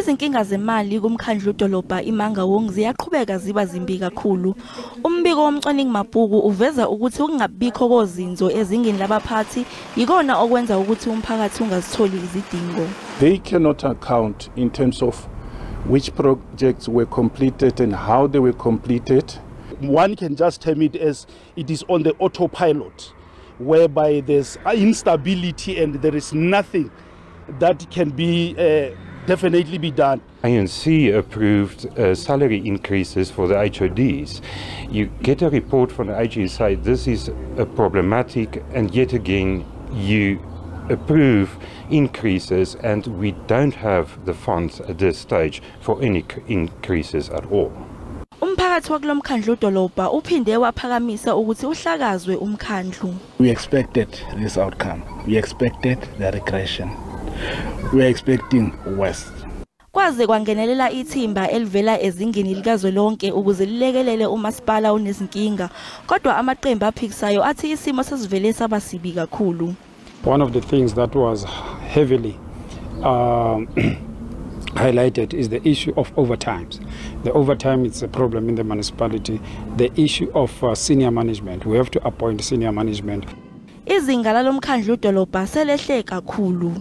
Izinkinga zemali kumkhandlu dolobha iMangaung ziyaqhubeka ziba zimbi kakhulu. Umbiko womcwaningi mabhuku uveza ukuthi ukungabikho kozinzo ezingeni labaphathi yikona okwenza ukuthi umphakathi ungazitholi izidingo. They cannot account in terms of which projects were completed and how they were completed. One can just term it as it is on the autopilot, whereby there's instability and there is nothing that can be definitely be done. ANC approved salary increases for the HODs. You get a report from the HOD say this is problematic, and yet again you approve increases, and we don't have the funds at this stage for any increases at all. Umphakathi wakulomkhandlu dolobha uphinde waphakamisa ukuthi uhlakazwe umkhandlu. We expected this outcome. We expected the regression. We are expecting worse. Kwaze kwangenelela ithimba elivela ezingeni likazwelonke ukuze lilekelele umasipala onezinkinga, kodwa amaqembu aphikisayo athi isimo sesivele sabasibi kakhulu. One of the things that was heavily highlighted is the issue of overtimes. The overtime is a problem in the municipality. The issue of senior management. We have to appoint senior management. Izinga lalomkhandlu dolobha selehle kakhulu.